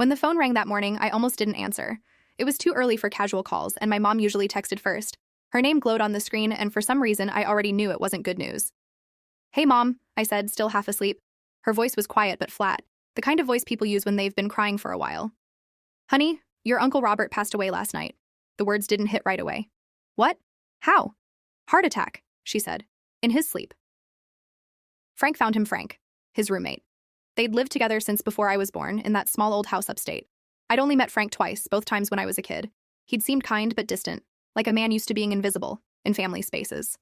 When the phone rang that morning, I almost didn't answer. It was too early for casual calls, and my mom usually texted first. Her name glowed on the screen, and for some reason, I already knew it wasn't good news. "Hey, Mom," I said, still half asleep. Her voice was quiet but flat, the kind of voice people use when they've been crying for a while. "Honey, your Uncle Robert passed away last night." The words didn't hit right away. "What? How?" "Heart attack," she said. "In his sleep." Frank found him Frank, his roommate. They'd lived together since before I was born, in that small old house upstate. I'd only met Frank twice, both times when I was a kid. He'd seemed kind but distant, like a man used to being invisible in family spaces.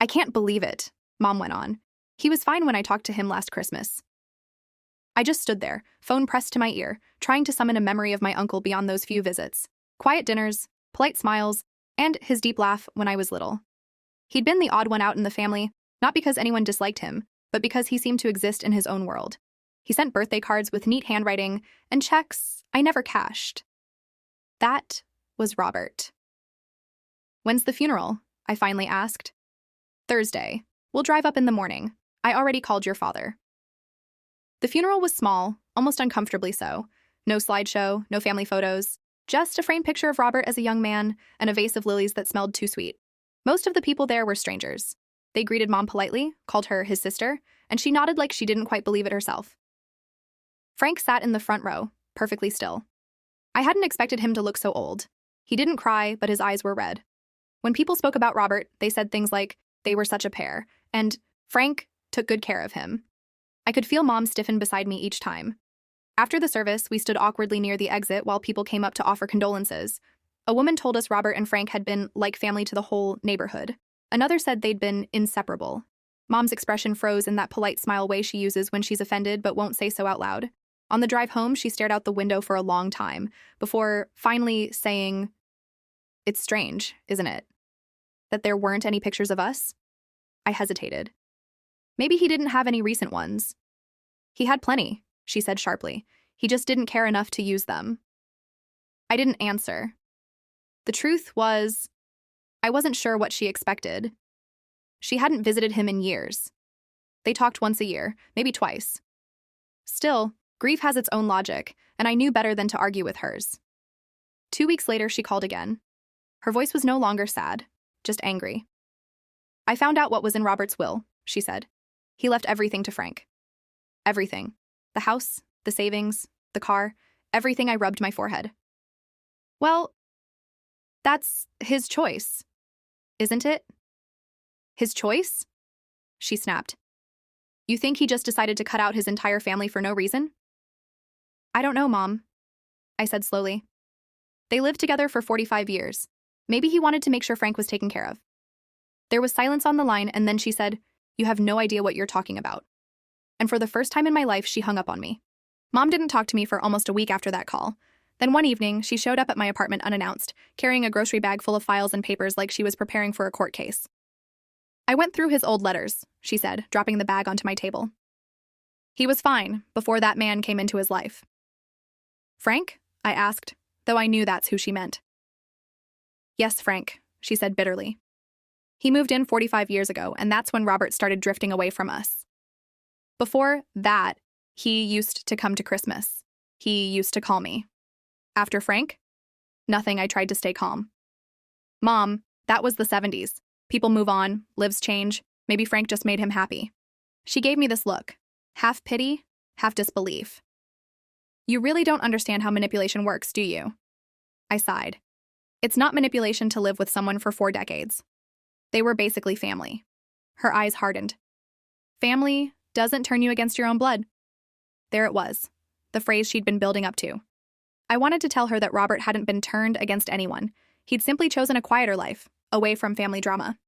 "I can't believe it," Mom went on. "He was fine when I talked to him last Christmas." I just stood there, phone pressed to my ear, trying to summon a memory of my uncle beyond those few visits. Quiet dinners, polite smiles, and his deep laugh when I was little. He'd been the odd one out in the family, not because anyone disliked him, but because he seemed to exist in his own world. He sent birthday cards with neat handwriting and checks I never cashed. That was Robert. "When's the funeral?" I finally asked. "Thursday. We'll drive up in the morning. I already called your father." The funeral was small, almost uncomfortably so. No slideshow, no family photos. Just a framed picture of Robert as a young man and a vase of lilies that smelled too sweet. Most of the people there were strangers. They greeted Mom politely, called her his sister, and she nodded like she didn't quite believe it herself. Frank sat in the front row, perfectly still. I hadn't expected him to look so old. He didn't cry, but his eyes were red. When people spoke about Robert, they said things like, they were such a pair, and Frank took good care of him. I could feel Mom stiffen beside me each time. After the service, we stood awkwardly near the exit while people came up to offer condolences. A woman told us Robert and Frank had been like family to the whole neighborhood. Another said they'd been inseparable. Mom's expression froze in that polite smile way she uses when she's offended but won't say so out loud. On the drive home, she stared out the window for a long time, before finally saying, "It's strange, isn't it? That there weren't any pictures of us?" I hesitated. "Maybe he didn't have any recent ones." "He had plenty," she said sharply. "He just didn't care enough to use them." I didn't answer. The truth was, I wasn't sure what she expected. She hadn't visited him in years. They talked once a year, maybe twice. Still, grief has its own logic, and I knew better than to argue with hers. 2 weeks later, she called again. Her voice was no longer sad, just angry. "I found out what was in Robert's will," she said. "He left everything to Frank. Everything. The house, the savings, the car, everything." I rubbed my forehead. "Well, that's his choice, isn't it?" "His choice?" she snapped. "You think he just decided to cut out his entire family for no reason?" "I don't know, Mom," I said slowly. "They lived together for 45 years. Maybe he wanted to make sure Frank was taken care of." There was silence on the line, and then she said, "You have no idea what you're talking about." And for the first time in my life, she hung up on me. Mom didn't talk to me for almost a week after that call. Then one evening, she showed up at my apartment unannounced, carrying a grocery bag full of files and papers like she was preparing for a court case. "I went through his old letters," she said, dropping the bag onto my table. "He was fine before that man came into his life." "Frank?" I asked, though I knew that's who she meant. "Yes, Frank," she said bitterly. "He moved in 45 years ago, and that's when Robert started drifting away from us. Before that, he used to come to Christmas. He used to call me. After Frank? Nothing. I tried to stay calm. Mom, that was the 70s. People move on, lives change. Maybe Frank just made him happy." She gave me this look, half pity, half disbelief. "You really don't understand how manipulation works, do you?" I sighed. "It's not manipulation to live with someone for 4 decades. They were basically family." Her eyes hardened. "Family doesn't turn you against your own blood." There it was, the phrase she'd been building up to. I wanted to tell her that Robert hadn't been turned against anyone. He'd simply chosen a quieter life, away from family drama.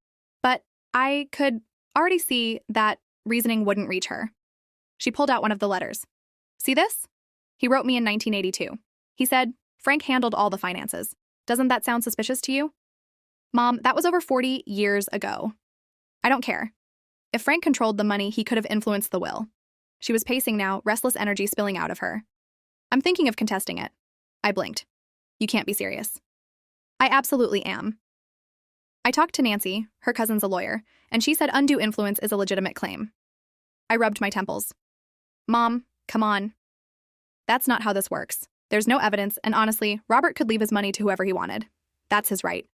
But I could already see that reasoning wouldn't reach her. She pulled out one of the letters. "See this? He wrote me in 1982. He said, Frank handled all the finances. Doesn't that sound suspicious to you?" "Mom, that was over 40 years ago. I don't care. If Frank controlled the money, he could have influenced the will." She was pacing now, restless energy spilling out of her. "I'm thinking of contesting it." I blinked. "You can't be serious." "I absolutely am." I talked to Nancy, her cousin's a lawyer, and she said undue influence is a legitimate claim. I rubbed my temples. "Mom, come on." That's not how this works. There's no evidence, and honestly, Robert could leave his money to whoever he wanted. That's his right.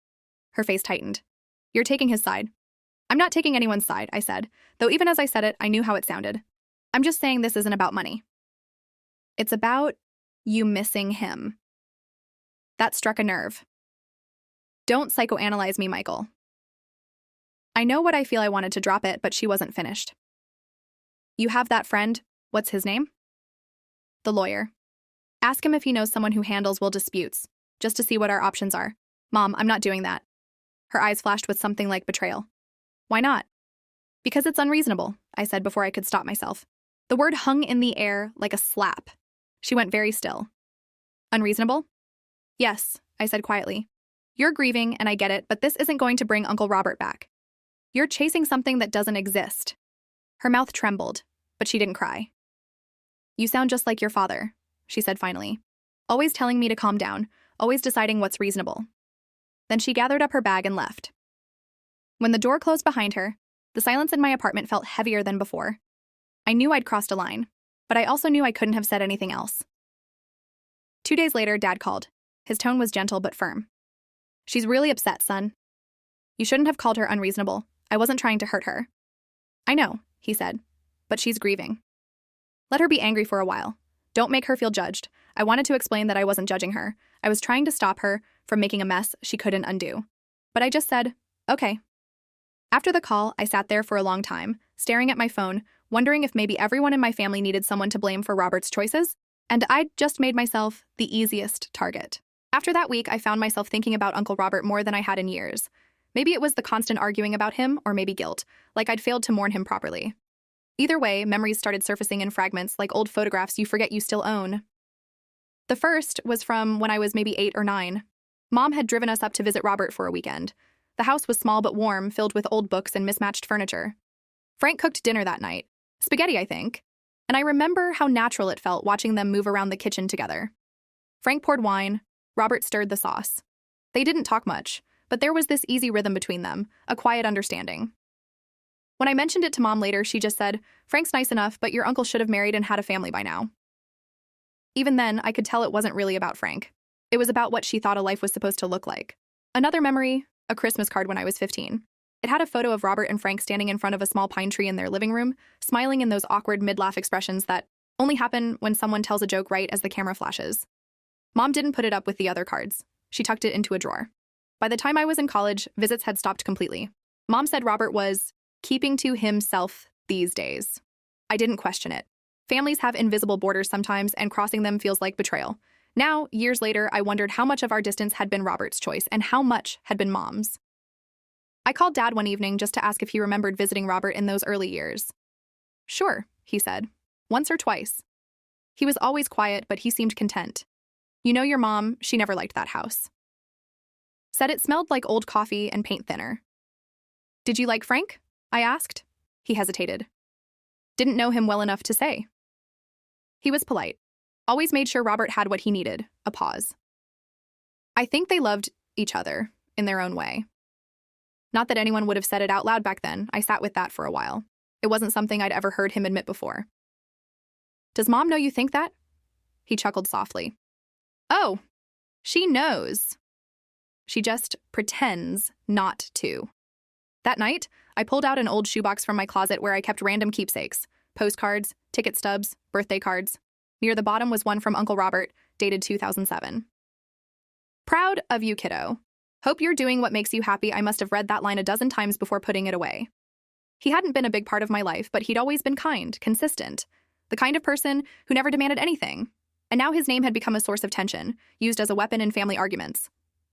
Her face tightened. You're taking his side. I'm not taking anyone's side, I said, though even as I said it, I knew how it sounded. I'm just saying this isn't about money. It's about you missing him. That struck a nerve. Don't psychoanalyze me, Michael. I know what I feel. I wanted to drop it, but she wasn't finished. You have that friend. What's his name? The lawyer. Ask him if he knows someone who handles will disputes, just to see what our options are. Mom, I'm not doing that. Her eyes flashed with something like betrayal. Why not? Because it's unreasonable, I said before I could stop myself. The word hung in the air like a slap. She went very still. Unreasonable? Yes, I said quietly. You're grieving, and I get it, but this isn't going to bring Uncle Robert back. You're chasing something that doesn't exist. Her mouth trembled, but she didn't cry. You sound just like your father, she said finally. Always telling me to calm down, always deciding what's reasonable. Then she gathered up her bag and left. When the door closed behind her, the silence in my apartment felt heavier than before. I knew I'd crossed a line, but I also knew I couldn't have said anything else. 2 days later, Dad called. His tone was gentle but firm. She's really upset, son. You shouldn't have called her unreasonable. I wasn't trying to hurt her. I know, he said, but she's grieving. Let her be angry for a while. Don't make her feel judged. I wanted to explain that I wasn't judging her. I was trying to stop her from making a mess she couldn't undo. But I just said, okay. After the call, I sat there for a long time, staring at my phone, wondering if maybe everyone in my family needed someone to blame for Robert's choices, and I'd just made myself the easiest target. After that week, I found myself thinking about Uncle Robert more than I had in years. Maybe it was the constant arguing about him, or maybe guilt, like I'd failed to mourn him properly. Either way, memories started surfacing in fragments like old photographs you forget you still own. The first was from when I was maybe 8 or 9. Mom had driven us up to visit Robert for a weekend. The house was small but warm, filled with old books and mismatched furniture. Frank cooked dinner that night. Spaghetti, I think. And I remember how natural it felt watching them move around the kitchen together. Frank poured wine. Robert stirred the sauce. They didn't talk much, but there was this easy rhythm between them, a quiet understanding. When I mentioned it to Mom later, she just said, Frank's nice enough, but your uncle should have married and had a family by now. Even then, I could tell it wasn't really about Frank. It was about what she thought a life was supposed to look like. Another memory, a Christmas card when I was 15. It had a photo of Robert and Frank standing in front of a small pine tree in their living room, smiling in those awkward mid-laugh expressions that only happen when someone tells a joke right as the camera flashes. Mom didn't put it up with the other cards. She tucked it into a drawer. By the time I was in college, visits had stopped completely. Mom said Robert was keeping to himself these days. I didn't question it. Families have invisible borders sometimes, and crossing them feels like betrayal. Now, years later, I wondered how much of our distance had been Robert's choice and how much had been Mom's. I called Dad one evening just to ask if he remembered visiting Robert in those early years. Sure, he said. Once or twice. He was always quiet, but he seemed content. You know your mom, she never liked that house. Said it smelled like old coffee and paint thinner. Did you like Frank? I asked. He hesitated. Didn't know him well enough to say. He was polite. Always made sure Robert had what he needed, a pause. I think they loved each other, in their own way. Not that anyone would have said it out loud back then. I sat with that for a while. It wasn't something I'd ever heard him admit before. Does Mom know you think that? He chuckled softly. Oh, she knows. She just pretends not to. That night, I pulled out an old shoebox from my closet where I kept random keepsakes, postcards, ticket stubs, birthday cards. Near the bottom was one from Uncle Robert, dated 2007. Proud of you, kiddo. Hope you're doing what makes you happy. I must have read that line a dozen times before putting it away. He hadn't been a big part of my life, but he'd always been kind, consistent, the kind of person who never demanded anything. And now his name had become a source of tension, used as a weapon in family arguments.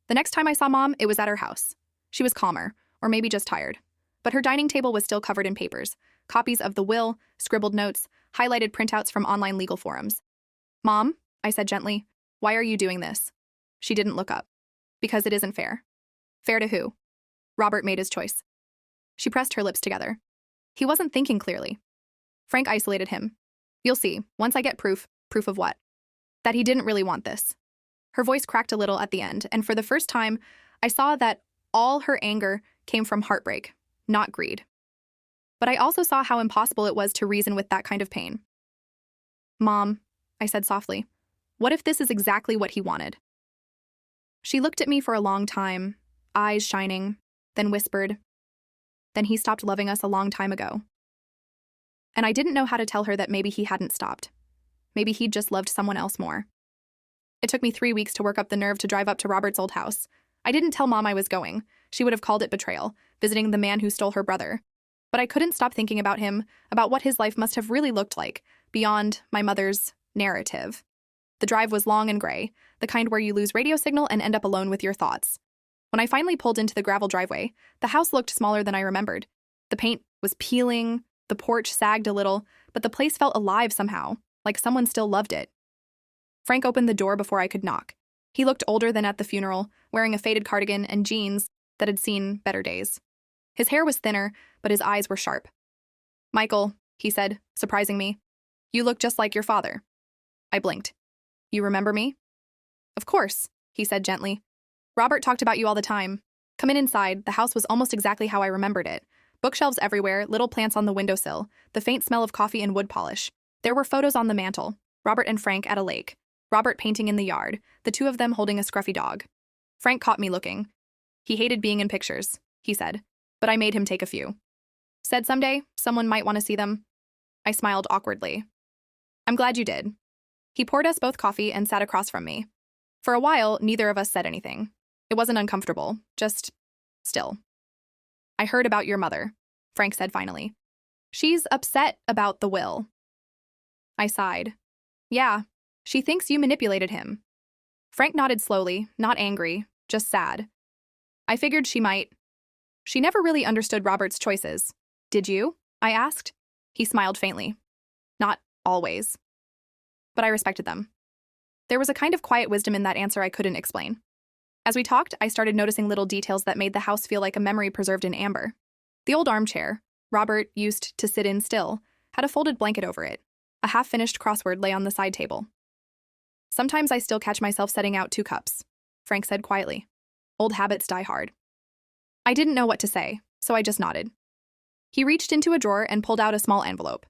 The next time I saw Mom, it was at her house. She was calmer, or maybe just tired. But her dining table was still covered in papers, copies of the will, scribbled notes, highlighted printouts from online legal forums. Mom, I said gently, why are you doing this? She didn't look up. Because it isn't fair. Fair to who? Robert made his choice. She pressed her lips together. He wasn't thinking clearly. Frank isolated him. You'll see, once I get proof of what? That he didn't really want this. Her voice cracked a little at the end, and for the first time, I saw that all her anger came from heartbreak, not greed. But I also saw how impossible it was to reason with that kind of pain. Mom, I said softly. What if this is exactly what he wanted? She looked at me for a long time, eyes shining, then whispered, then he stopped loving us a long time ago. And I didn't know how to tell her that maybe he hadn't stopped. Maybe he'd just loved someone else more. It took me 3 weeks to work up the nerve to drive up to Robert's old house. I didn't tell Mom I was going. She would have called it betrayal, visiting the man who stole her brother. But I couldn't stop thinking about him, about what his life must have really looked like, beyond my mother's narrative. The drive was long and gray, the kind where you lose radio signal and end up alone with your thoughts. When I finally pulled into the gravel driveway, the house looked smaller than I remembered. The paint was peeling, the porch sagged a little, but the place felt alive somehow, like someone still loved it. Frank opened the door before I could knock. He looked older than at the funeral, wearing a faded cardigan and jeans that had seen better days. His hair was thinner, but his eyes were sharp. "Michael," he said, surprising me, "you look just like your father." I blinked. "You remember me?" "Of course," he said gently. "Robert talked about you all the time. Come in inside. The house was almost exactly how I remembered it. Bookshelves everywhere, little plants on the windowsill, the faint smell of coffee and wood polish. There were photos on the mantel, Robert and Frank at a lake, Robert painting in the yard, the two of them holding a scruffy dog. Frank caught me looking. He hated being in pictures, he said, but I made him take a few. Said someday someone might want to see them. I smiled awkwardly. "I'm glad you did." He poured us both coffee and sat across from me. For a while, neither of us said anything. It wasn't uncomfortable, just still. "I heard about your mother," Frank said finally. "She's upset about the will." I sighed. "Yeah, she thinks you manipulated him." Frank nodded slowly, not angry, just sad. I figured she might. "She never really understood Robert's choices. Did you?" I asked. He smiled faintly. "Not always. But I respected them." There was a kind of quiet wisdom in that answer I couldn't explain. As we talked, I started noticing little details that made the house feel like a memory preserved in amber. The old armchair, Robert used to sit in still, had a folded blanket over it. A half-finished crossword lay on the side table. "Sometimes I still catch myself setting out 2 cups," Frank said quietly. "Old habits die hard." I didn't know what to say, so I just nodded. He reached into a drawer and pulled out a small envelope.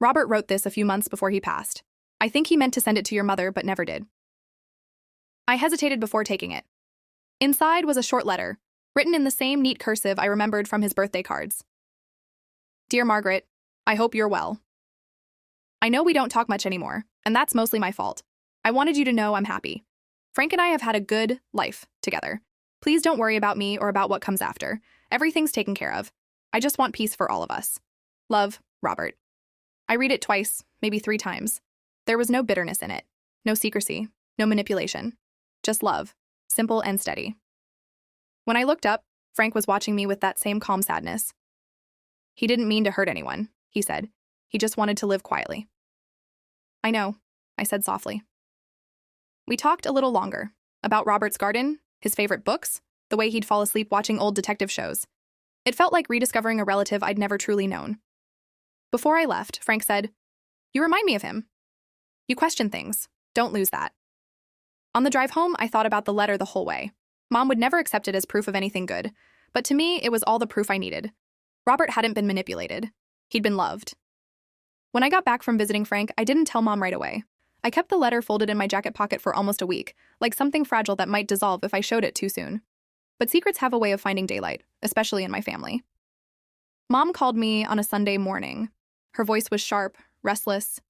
"Robert wrote this a few months before he passed. I think he meant to send it to your mother, but never did." I hesitated before taking it. Inside was a short letter, written in the same neat cursive I remembered from his birthday cards. "Dear Margaret, I hope you're well. I know we don't talk much anymore, and that's mostly my fault. I wanted you to know I'm happy. Frank and I have had a good life together. Please don't worry about me or about what comes after. Everything's taken care of. I just want peace for all of us. Love, Robert." I read it twice, maybe 3 times. There was no bitterness in it, no secrecy, no manipulation. Just love, simple and steady. When I looked up, Frank was watching me with that same calm sadness. "He didn't mean to hurt anyone," he said. "He just wanted to live quietly." "I know," I said softly. We talked a little longer, about Robert's garden, his favorite books, the way he'd fall asleep watching old detective shows. It felt like rediscovering a relative I'd never truly known. Before I left, Frank said, "You remind me of him. You question things. Don't lose that." On the drive home, I thought about the letter the whole way. Mom would never accept it as proof of anything good, but to me, it was all the proof I needed. Robert hadn't been manipulated. He'd been loved. When I got back from visiting Frank, I didn't tell Mom right away. I kept the letter folded in my jacket pocket for almost a week, like something fragile that might dissolve if I showed it too soon. But secrets have a way of finding daylight, especially in my family. Mom called me on a Sunday morning. Her voice was sharp, restless.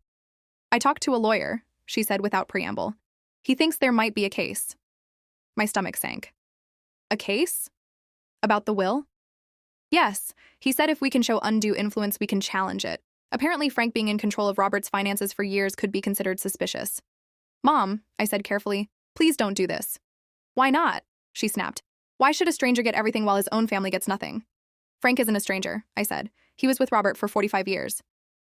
"I talked to a lawyer," she said without preamble. "He thinks there might be a case." My stomach sank. "A case? About the will?" "Yes. He said if we can show undue influence, we can challenge it. Apparently, Frank being in control of Robert's finances for years could be considered suspicious." "Mom," I said carefully, "please don't do this." "Why not?" she snapped. "Why should a stranger get everything while his own family gets nothing?" "Frank isn't a stranger," I said. "He was with Robert for 45 years.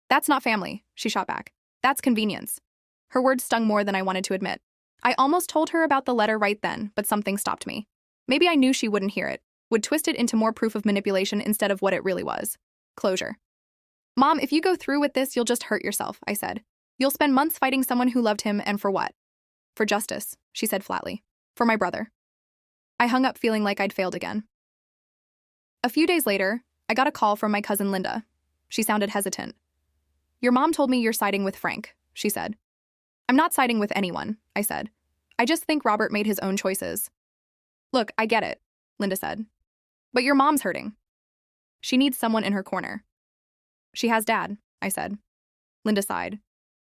"That's not family," she shot back. "That's convenience." Her words stung more than I wanted to admit. I almost told her about the letter right then, but something stopped me. Maybe I knew she wouldn't hear it, would twist it into more proof of manipulation instead of what it really was. Closure. "Mom, if you go through with this, you'll just hurt yourself," I said. "You'll spend months fighting someone who loved him, and for what?" "For justice," she said flatly. "For my brother." I hung up feeling like I'd failed again. A few days later, I got a call from my cousin Linda. She sounded hesitant. "Your mom told me you're siding with Frank," she said. I'm not siding with anyone, I said. I just think Robert made his own choices. Look, I get it, Linda said. But your mom's hurting. She needs someone in her corner. She has Dad, I said. Linda sighed.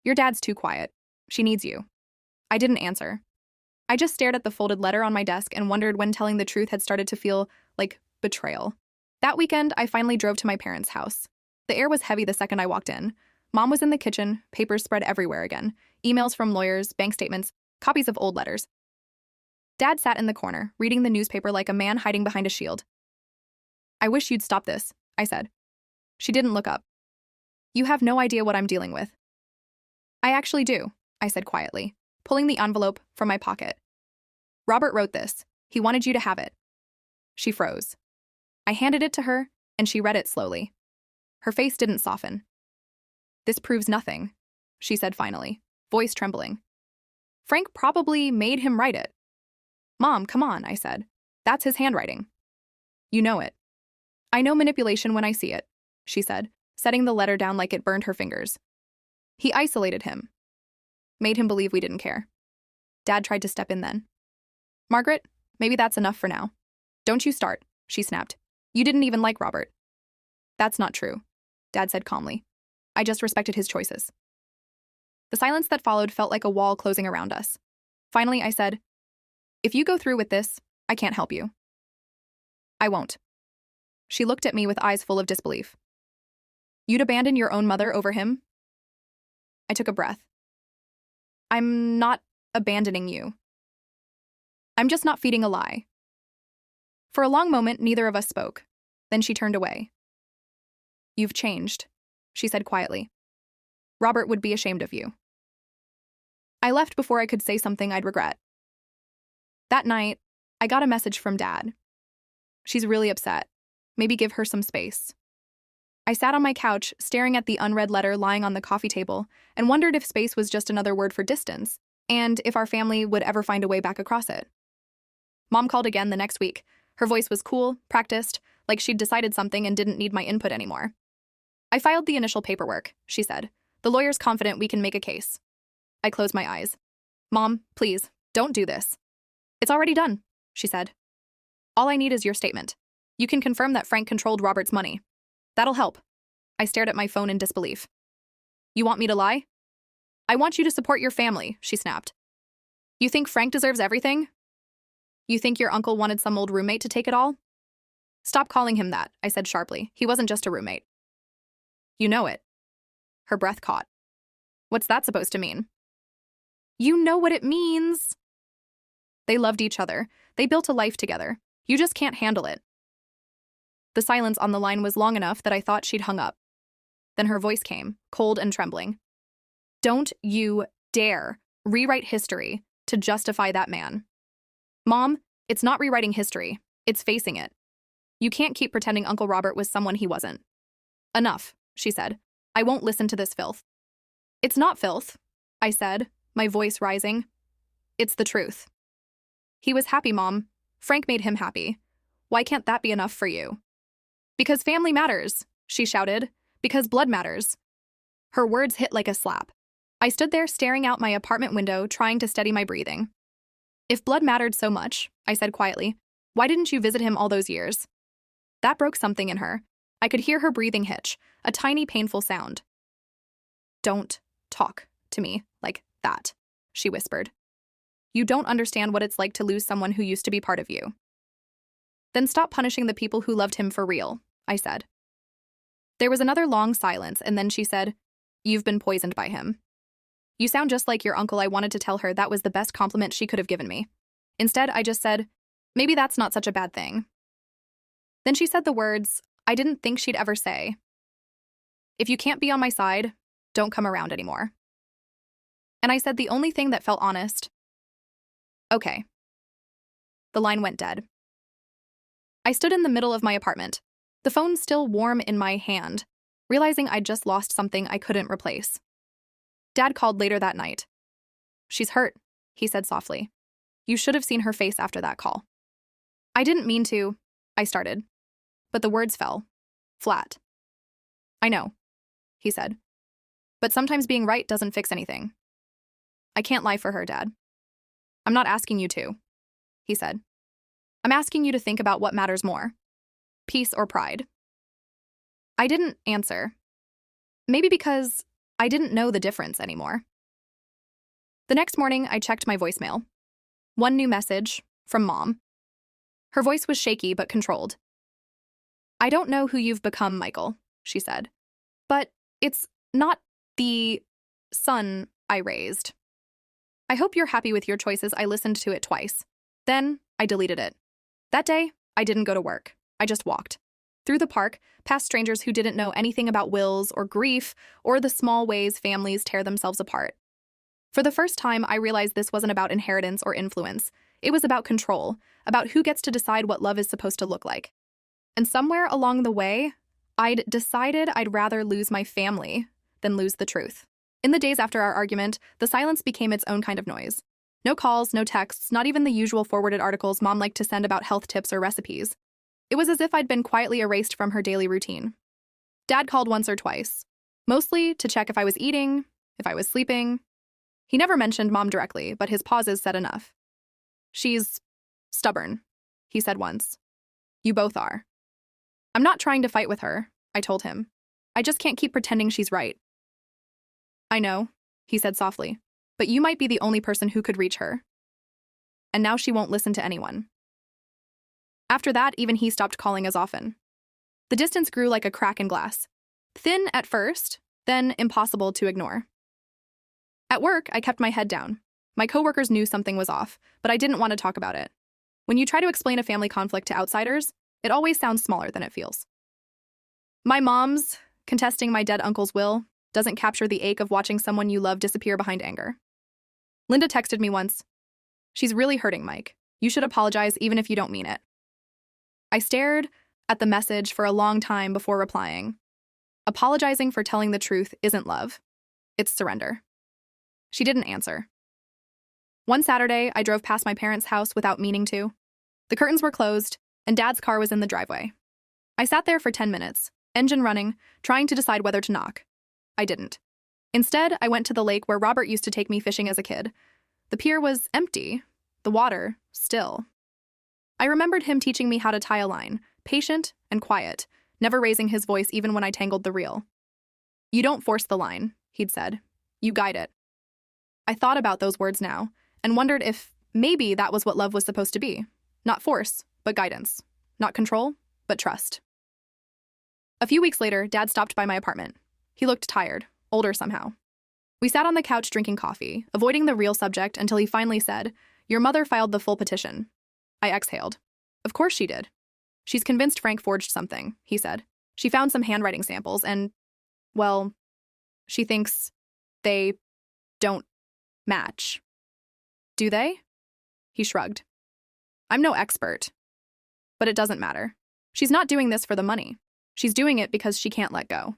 Your dad's too quiet. She needs you. I didn't answer. I just stared at the folded letter on my desk and wondered when telling the truth had started to feel like betrayal. That weekend, I finally drove to my parents' house. The air was heavy the second I walked in. Mom was in the kitchen, papers spread everywhere again, emails from lawyers, bank statements, copies of old letters. Dad sat in the corner, reading the newspaper like a man hiding behind a shield. I wish you'd stop this, I said. She didn't look up. You have no idea what I'm dealing with. I actually do, I said quietly, pulling the envelope from my pocket. Robert wrote this. He wanted you to have it. She froze. I handed it to her, and she read it slowly. Her face didn't soften. This proves nothing, she said finally, voice trembling. Frank probably made him write it. Mom, come on, I said. That's his handwriting. You know it. I know manipulation when I see it, she said, setting the letter down like it burned her fingers. He isolated him. Made him believe we didn't care. Dad tried to step in then. Margaret, maybe that's enough for now. Don't you start, she snapped. You didn't even like Robert. That's not true, Dad said calmly. I just respected his choices. The silence that followed felt like a wall closing around us. Finally, I said, if you go through with this, I can't help you. I won't. She looked at me with eyes full of disbelief. You'd abandon your own mother over him? I took a breath. I'm not abandoning you. I'm just not feeding a lie. For a long moment, neither of us spoke. Then she turned away. You've changed, she said quietly. Robert would be ashamed of you. I left before I could say something I'd regret. That night, I got a message from Dad. She's really upset. Maybe give her some space. I sat on my couch, staring at the unread letter lying on the coffee table, and wondered if space was just another word for distance, and if our family would ever find a way back across it. Mom called again the next week. Her voice was cool, practiced, like she'd decided something and didn't need my input anymore. I filed the initial paperwork, she said. The lawyer's confident we can make a case. I closed my eyes. Mom, please, don't do this. It's already done, she said. All I need is your statement. You can confirm that Frank controlled Robert's money. That'll help. I stared at my phone in disbelief. You want me to lie? I want you to support your family, she snapped. You think Frank deserves everything? You think your uncle wanted some old roommate to take it all? Stop calling him that, I said sharply. He wasn't just a roommate. You know it. Her breath caught. What's that supposed to mean? You know what it means. They loved each other. They built a life together. You just can't handle it. The silence on the line was long enough that I thought she'd hung up. Then her voice came, cold and trembling. Don't you dare rewrite history to justify that man. Mom, it's not rewriting history. It's facing it. You can't keep pretending Uncle Robert was someone he wasn't. Enough, she said. I won't listen to this filth. It's not filth, I said, my voice rising. It's the truth. He was happy, Mom. Frank made him happy. Why can't that be enough for you? Because family matters, she shouted. Because blood matters. Her words hit like a slap. I stood there staring out my apartment window, trying to steady my breathing. If blood mattered so much, I said quietly, why didn't you visit him all those years? That broke something in her. I could hear her breathing hitch, a tiny painful sound. Don't talk to me like that, she whispered. You don't understand what it's like to lose someone who used to be part of you. Then stop punishing the people who loved him for real, I said. There was another long silence, and then she said, You've been poisoned by him. You sound just like your uncle. I wanted to tell her that was the best compliment she could have given me. Instead, I just said, maybe that's not such a bad thing. Then she said the words I didn't think she'd ever say. If you can't be on my side, don't come around anymore. And I said the only thing that felt honest. Okay. The line went dead. I stood in the middle of my apartment, the phone still warm in my hand, realizing I'd just lost something I couldn't replace. Dad called later that night. She's hurt, he said softly. You should have seen her face after that call. I didn't mean to, I started, but the words fell, flat. I know, he said. But sometimes being right doesn't fix anything. I can't lie for her, Dad. I'm not asking you to, he said. I'm asking you to think about what matters more, peace or pride. I didn't answer. Maybe because I didn't know the difference anymore. The next morning, I checked my voicemail. One new message from Mom. Her voice was shaky but controlled. I don't know who you've become, Michael, she said, but it's not the son I raised. I hope you're happy with your choices. I listened to it twice. Then I deleted it. That day, I didn't go to work. I just walked. Through the park, past strangers who didn't know anything about wills or grief or the small ways families tear themselves apart. For the first time, I realized this wasn't about inheritance or influence. It was about control, about who gets to decide what love is supposed to look like. And somewhere along the way, I'd decided I'd rather lose my family than lose the truth. In the days after our argument, the silence became its own kind of noise. No calls, no texts, not even the usual forwarded articles Mom liked to send about health tips or recipes. It was as if I'd been quietly erased from her daily routine. Dad called once or twice, mostly to check if I was eating, if I was sleeping. He never mentioned Mom directly, but his pauses said enough. She's stubborn, he said once. You both are. I'm not trying to fight with her, I told him. I just can't keep pretending she's right. I know, he said softly, but you might be the only person who could reach her. And now she won't listen to anyone. After that, even he stopped calling as often. The distance grew like a crack in glass. Thin at first, then impossible to ignore. At work, I kept my head down. My coworkers knew something was off, but I didn't want to talk about it. When you try to explain a family conflict to outsiders, it always sounds smaller than it feels. My mom's contesting my dead uncle's will doesn't capture the ache of watching someone you love disappear behind anger. Linda texted me once. She's really hurting, Mike. You should apologize even if you don't mean it. I stared at the message for a long time before replying. Apologizing for telling the truth isn't love. It's surrender. She didn't answer. One Saturday, I drove past my parents' house without meaning to. The curtains were closed, and Dad's car was in the driveway. I sat there for 10 minutes, engine running, trying to decide whether to knock. I didn't. Instead, I went to the lake where Robert used to take me fishing as a kid. The pier was empty, the water still. I remembered him teaching me how to tie a line, patient and quiet, never raising his voice even when I tangled the reel. You don't force the line, he'd said. You guide it. I thought about those words now, and wondered if maybe that was what love was supposed to be. Not force, but guidance. Not control, but trust. A few weeks later, Dad stopped by my apartment. He looked tired, older somehow. We sat on the couch drinking coffee, avoiding the real subject until he finally said, Your mother filed the full petition. I exhaled. Of course she did. She's convinced Frank forged something, he said. She found some handwriting samples and, well, she thinks they don't match. Do they? He shrugged. I'm no expert. But it doesn't matter. She's not doing this for the money. She's doing it because she can't let go.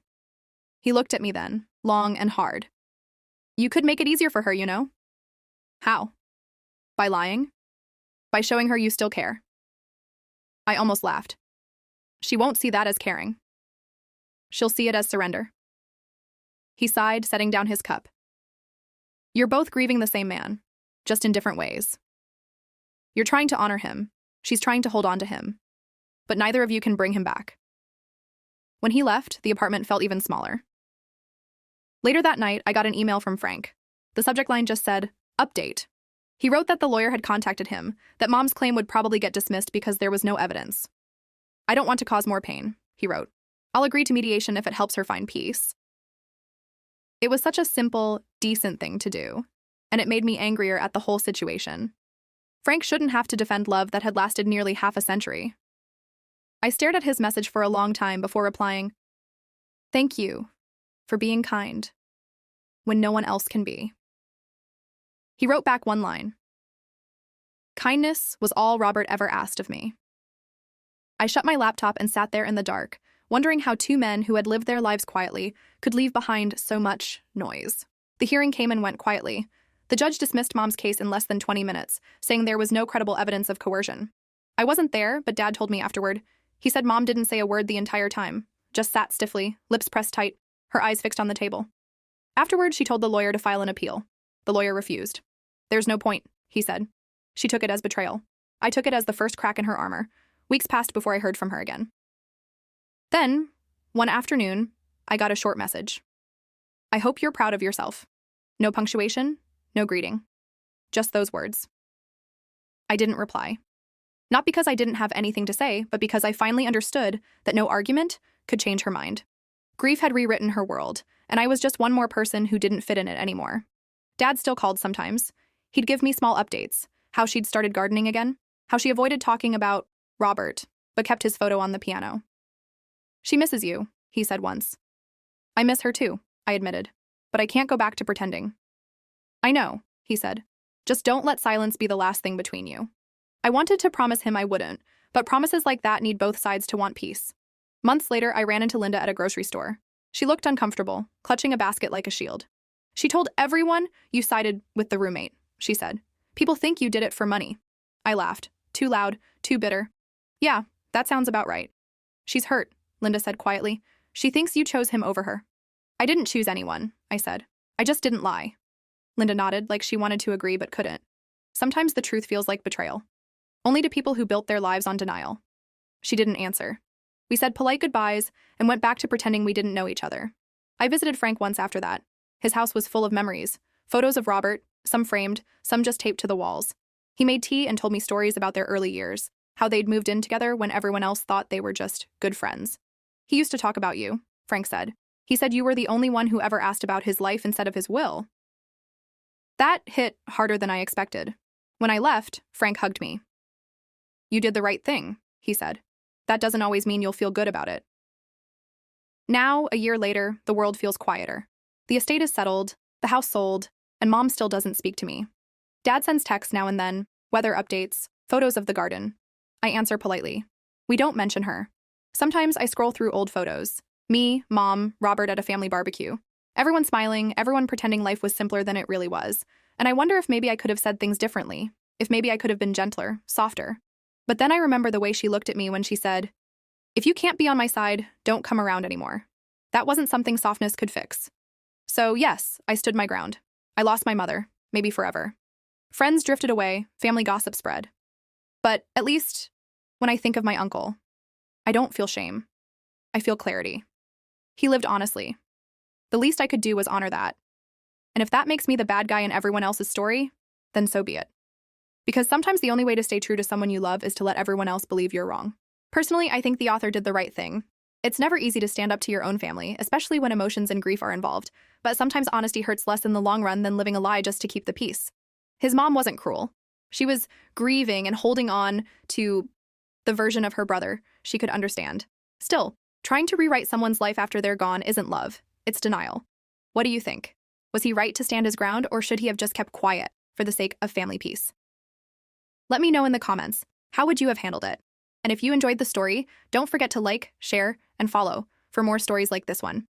He looked at me then, long and hard. You could make it easier for her, you know? How? By lying? By showing her you still care? I almost laughed. She won't see that as caring. She'll see it as surrender. He sighed, setting down his cup. You're both grieving the same man, just in different ways. You're trying to honor him. She's trying to hold on to him. But neither of you can bring him back. When he left, the apartment felt even smaller. Later that night, I got an email from Frank. The subject line just said, Update. He wrote that the lawyer had contacted him, that Mom's claim would probably get dismissed because there was no evidence. I don't want to cause more pain, he wrote. I'll agree to mediation if it helps her find peace. It was such a simple, decent thing to do, and it made me angrier at the whole situation. Frank shouldn't have to defend love that had lasted nearly half a century. I stared at his message for a long time before replying, Thank you for being kind when no one else can be. He wrote back one line. Kindness was all Robert ever asked of me. I shut my laptop and sat there in the dark, wondering how two men who had lived their lives quietly could leave behind so much noise. The hearing came and went quietly. The judge dismissed Mom's case in less than 20 minutes, saying there was no credible evidence of coercion. I wasn't there, but Dad told me afterward. He said Mom didn't say a word the entire time, just sat stiffly, lips pressed tight, her eyes fixed on the table. Afterward, she told the lawyer to file an appeal. The lawyer refused. There's no point, he said. She took it as betrayal. I took it as the first crack in her armor. Weeks passed before I heard from her again. Then, one afternoon, I got a short message. I hope you're proud of yourself. No punctuation, no greeting. Just those words. I didn't reply. Not because I didn't have anything to say, but because I finally understood that no argument could change her mind. Grief had rewritten her world, and I was just one more person who didn't fit in it anymore. Dad still called sometimes. He'd give me small updates, how she'd started gardening again, how she avoided talking about Robert, but kept his photo on the piano. She misses you, he said once. I miss her too, I admitted, but I can't go back to pretending. I know, he said. Just don't let silence be the last thing between you. I wanted to promise him I wouldn't, but promises like that need both sides to want peace. Months later, I ran into Linda at a grocery store. She looked uncomfortable, clutching a basket like a shield. She told everyone you sided with the roommate, she said. People think you did it for money. I laughed. Too loud, too bitter. Yeah, that sounds about right. She's hurt, Linda said quietly. She thinks you chose him over her. I didn't choose anyone, I said. I just didn't lie. Linda nodded like she wanted to agree but couldn't. Sometimes the truth feels like betrayal. Only to people who built their lives on denial. She didn't answer. We said polite goodbyes and went back to pretending we didn't know each other. I visited Frank once after that. His house was full of memories. Photos of Robert, some framed, some just taped to the walls. He made tea and told me stories about their early years, how they'd moved in together when everyone else thought they were just good friends. He used to talk about you, Frank said. He said you were the only one who ever asked about his life instead of his will. That hit harder than I expected. When I left, Frank hugged me. You did the right thing, he said. That doesn't always mean you'll feel good about it. Now, a year later, the world feels quieter. The estate is settled, the house sold, and Mom still doesn't speak to me. Dad sends texts now and then, weather updates, photos of the garden. I answer politely. We don't mention her. Sometimes I scroll through old photos. Me, Mom, Robert at a family barbecue. Everyone smiling, everyone pretending life was simpler than it really was. And I wonder if maybe I could have said things differently, if maybe I could have been gentler, softer. But then I remember the way she looked at me when she said, if you can't be on my side, don't come around anymore. That wasn't something softness could fix. So yes, I stood my ground. I lost my mother, maybe forever. Friends drifted away, family gossip spread. But at least, when I think of my uncle, I don't feel shame. I feel clarity. He lived honestly. The least I could do was honor that. And if that makes me the bad guy in everyone else's story, then so be it. Because sometimes the only way to stay true to someone you love is to let everyone else believe you're wrong. Personally, I think the author did the right thing. It's never easy to stand up to your own family, especially when emotions and grief are involved, but sometimes honesty hurts less in the long run than living a lie just to keep the peace. His mom wasn't cruel. She was grieving and holding on to the version of her brother she could understand. Still, trying to rewrite someone's life after they're gone isn't love, it's denial. What do you think? Was he right to stand his ground, or should he have just kept quiet for the sake of family peace? Let me know in the comments, how would you have handled it? And if you enjoyed the story, don't forget to like, share, and follow for more stories like this one.